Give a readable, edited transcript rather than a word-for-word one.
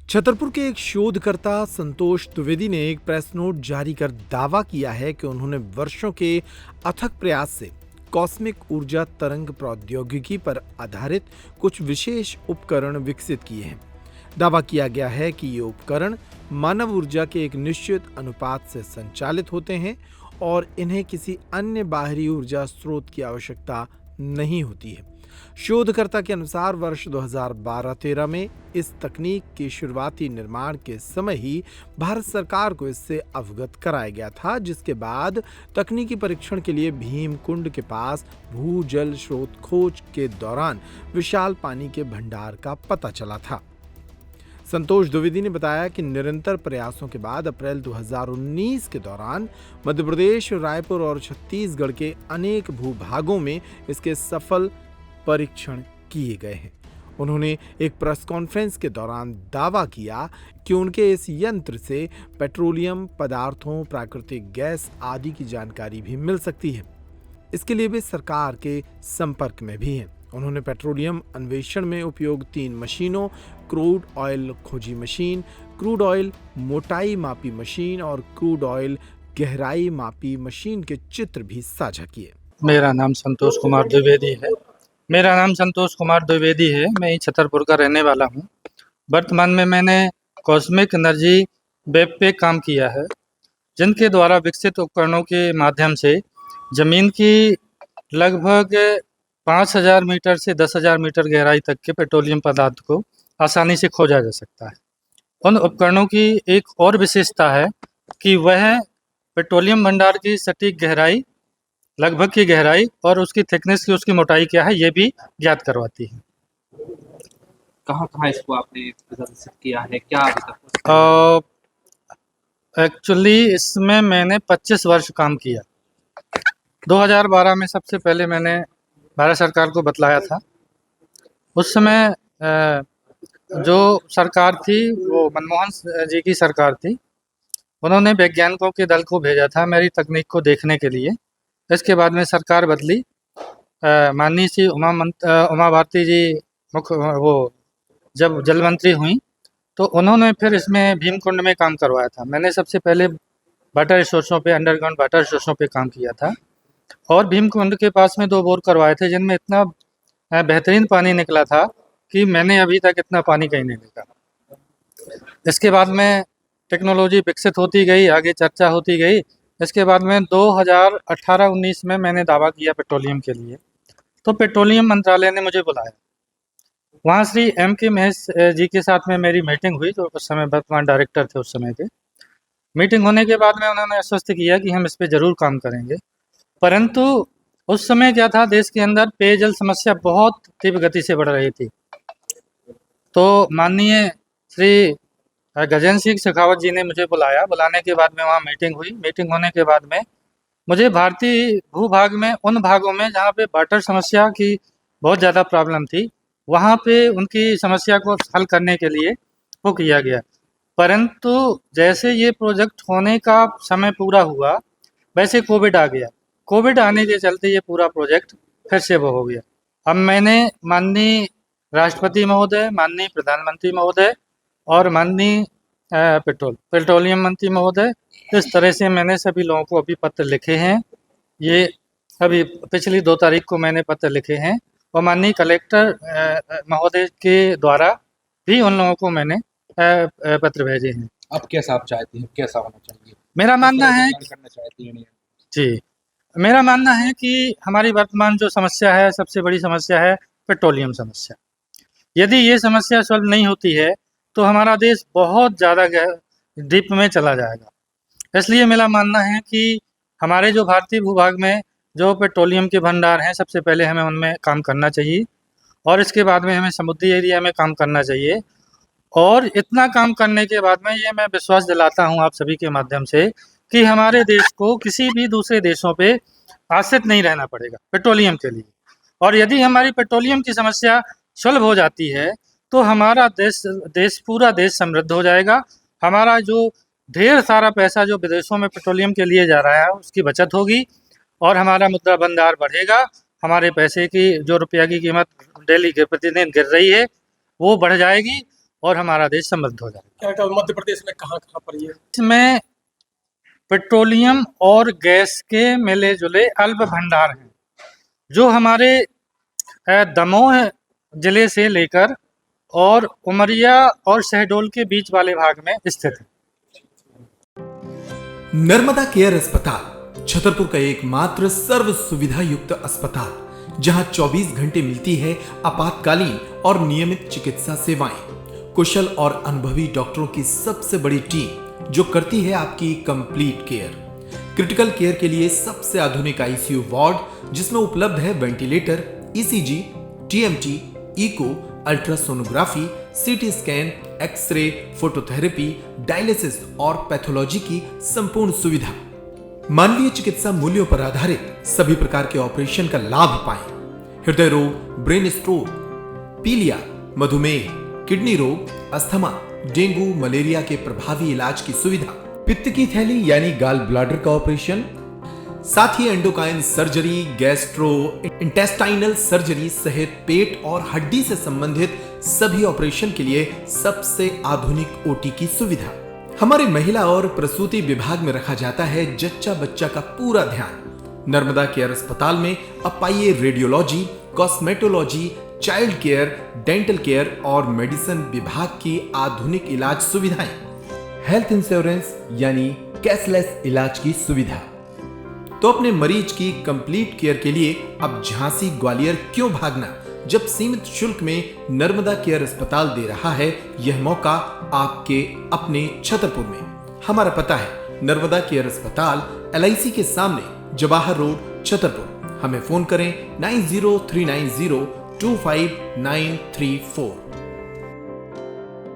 छतरपुर के एक शोधकर्ता संतोष द्विवेदी ने एक प्रेस नोट जारी कर दावा किया है कि उन्होंने वर्षों के अथक प्रयास से कॉस्मिक ऊर्जा तरंग प्रौद्योगिकी पर आधारित कुछ विशेष उपकरण विकसित किए हैं। दावा किया गया है कि ये उपकरण मानव ऊर्जा के एक निश्चित अनुपात से संचालित होते हैं और इन्हें किसी अन्य बाहरी ऊर्जा स्रोत की आवश्यकता नहीं होती है। शोधकर्ता के अनुसार वर्ष 2012-13 में इस तकनीक के शुरुआती निर्माण के समय ही भारत सरकार को इससे अवगत कराया गया था, जिसके बाद तकनीकी परीक्षण के लिए भीमकुंड के पास भूजल स्रोत खोज के दौरान विशाल पानी के भंडार का पता चला था। संतोष द्विवेदी ने बताया कि निरंतर प्रयासों के बाद अप्रैल 2019 के दौरान मध्य प्रदेश, रायपुर और छत्तीसगढ़ के अनेक भूभागों में इसके सफल परीक्षण किए गए हैं। उन्होंने एक प्रेस कॉन्फ्रेंस के दौरान दावा किया कि उनके इस यंत्र से पेट्रोलियम पदार्थों, प्राकृतिक गैस आदि की जानकारी भी मिल सकती है। इसके लिए वे सरकार के संपर्क में भी हैं। उन्होंने पेट्रोलियम अन्वेषण में उपयोग 3 मशीनों, क्रूड ऑयल खोजी मशीन, क्रूड ऑयल मोटाई मापी मशीन और क्रूड ऑयल गहराई मापी मशीन के चित्र भी साझा किए। मेरा नाम संतोष कुमार द्विवेदी है। मैं ही छतरपुर का रहने वाला हूँ। वर्तमान में मैंने कॉस्मिक एनर्जी वेब पे काम किया है, जिनके द्वारा विकसित उपकरणों के माध्यम से ज़मीन की लगभग 5000 मीटर से 10,000 मीटर गहराई तक के पेट्रोलियम पदार्थ को आसानी से खोजा जा सकता है। उन उपकरणों की एक और विशेषता है कि वह पेट्रोलियम भंडार की सटीक गहराई, लगभग की गहराई और उसकी थिकनेस की, उसकी मोटाई क्या है, ये भी ज्ञात करवाती है। कहाँ इसको आपने प्रदर्शित किया है, क्या अभी तक? एक्चुअली इसमें मैंने 25 वर्ष काम किया। 2012 में सबसे पहले मैंने भारत सरकार को बतलाया था। उस समय जो सरकार थी वो मनमोहन जी की सरकार थी। उन्होंने वैज्ञानिकों के दल को भेजा था मेरी तकनीक को देखने के लिए। इसके बाद में सरकार बदली, माननीय श्री उमा भारती जी जब जल मंत्री हुई तो उन्होंने फिर इसमें भीमकुंड में काम करवाया था। मैंने सबसे पहले वाटर रिसोर्सों पे, अंडरग्राउंड वाटर रिसोर्सों पे काम किया था और भीमकुंड के पास में 2 बोर करवाए थे, जिनमें इतना बेहतरीन पानी निकला था कि मैंने अभी तक इतना पानी कहीं नहीं देखा। इसके बाद में टेक्नोलॉजी विकसित होती गई, आगे चर्चा होती गई। इसके बाद में 2018-19 में मैंने दावा किया पेट्रोलियम के लिए, तो पेट्रोलियम मंत्रालय ने मुझे बुलाया। वहाँ श्री M.K. महेश जी के साथ में मेरी मीटिंग हुई, जो उस समय वर्तमान डायरेक्टर थे उस समय के। मीटिंग होने के बाद में उन्होंने आश्वस्त किया कि हम इस पे ज़रूर काम करेंगे, परंतु उस समय क्या था, देश के अंदर पेयजल समस्या बहुत तीव्र गति से बढ़ रही थी। तो माननीय श्री गजेंद्र सिंह शेखावत जी ने मुझे बुलाया। बुलाने के बाद में वहाँ मीटिंग हुई। मीटिंग होने के बाद में मुझे भारतीय भूभाग में, उन भागों में जहाँ पे वाटर समस्या की बहुत ज़्यादा प्रॉब्लम थी, वहाँ पे उनकी समस्या को हल करने के लिए वो किया गया। परंतु जैसे ये प्रोजेक्ट होने का समय पूरा हुआ, वैसे कोविड आ गया। कोविड आने के चलते ये पूरा प्रोजेक्ट फिर से वो हो गया। अब मैंने माननीय राष्ट्रपति महोदय, माननीय प्रधानमंत्री महोदय और माननीय पेट्रोलियम मंत्री महोदय, इस तरह से मैंने सभी लोगों को अभी पत्र लिखे हैं। ये अभी पिछली 2 तारीख को मैंने पत्र लिखे हैं और माननीय कलेक्टर महोदय के द्वारा भी उन लोगों को मैंने पत्र भेजे हैं। अब कैसा आप चाहती हैं, कैसा होना चाहिए? मेरा मानना है करना चाहती हैं जी, मेरा मानना है कि हमारी वर्तमान जो समस्या है, सबसे बड़ी समस्या है पेट्रोलियम समस्या। यदि ये समस्या सॉल्व नहीं होती है तो हमारा देश बहुत ज़्यादा डीप में चला जाएगा। इसलिए मेरा मानना है कि हमारे जो भारतीय भूभाग में जो पेट्रोलियम के भंडार हैं, सबसे पहले हमें उनमें काम करना चाहिए और इसके बाद में हमें समुद्री एरिया में काम करना चाहिए। और इतना काम करने के बाद में ये मैं विश्वास दिलाता हूँ आप सभी के माध्यम से कि हमारे देश को किसी भी दूसरे देशों पे आश्रित नहीं रहना पड़ेगा पेट्रोलियम के लिए। और यदि हमारी पेट्रोलियम की समस्या सॉल्व हो जाती है तो हमारा पूरा देश समृद्ध हो जाएगा। हमारा जो ढेर सारा पैसा जो विदेशों में पेट्रोलियम के लिए जा रहा है, उसकी बचत होगी और हमारा मुद्रा भंडार बढ़ेगा। हमारे पैसे की, जो रुपया की कीमत डेली के प्रतिदिन गिर रही है, वो बढ़ जाएगी और हमारा देश समृद्ध हो जाए। क्या क्या मध्य प्रदेश में कहाँ कहाँ पर ये इसमें पेट्रोलियम और गैस के मिले जुले अल्प भंडार हैं जो हमारे दमोह जिले से लेकर और उमरिया और शहडोल के बीच वाले भाग में स्थित है। नर्मदा केयर अस्पताल छतरपुर का एकमात्र सर्व सुविधा युक्त अस्पताल जहां 24 घंटे मिलती है आपातकालीन और नियमित चिकित्सा सेवाएं। कुशल और अनुभवी डॉक्टरों की सबसे बड़ी टीम जो करती है आपकी कंप्लीट केयर। क्रिटिकल केयर के लिए सबसे आधुनिक आईसीयू वार्ड जिसमें उपलब्ध है ventilator, ECG, TMT, echo, ultrasonography, CT scan, x ray, phototherapy, dialysis और पैथोलॉजी की संपूर्ण सुविधा। मानवीय चिकित्सा मूल्यों पर आधारित सभी प्रकार के ऑपरेशन का लाभ पाएं। हृदय रोग, ब्रेन स्ट्रोक, पीलिया, मधुमेह, किडनी रोग, अस्थमा, डेंगू, मलेरिया के प्रभावी इलाज की सुविधा, पित्त की थैली यानी गाल ब्लैडर का ऑपरेशन, साथ ही endocrine surgery, gastrointestinal surgery सहित पेट और हड्डी से संबंधित सभी ऑपरेशन के लिए सबसे आधुनिक ओटी की सुविधा। हमारे महिला और प्रसूति विभाग में रखा जाता है जच्चा बच्चा का पूरा ध्यान। नर्मदा केयर अस्पताल में अब पाइए radiology, cosmetology, child care, dental care और मेडिसिन विभाग की आधुनिक इलाज सुविधाएं, हेल्थ इंश्योरेंस यानी कैशलेस इलाज की सुविधा। तो अपने मरीज की कंप्लीट केयर के लिए अब झांसी ग्वालियर क्यों भागना, जब सीमित शुल्क में नर्मदा केयर अस्पताल दे रहा है यह मौका आपके अपने छतरपुर में। हमारा पता है नर्मदा केयर अस्पताल LIC के सामने, जवाहर रोड, छतरपुर। हमें फोन करें 9039025934।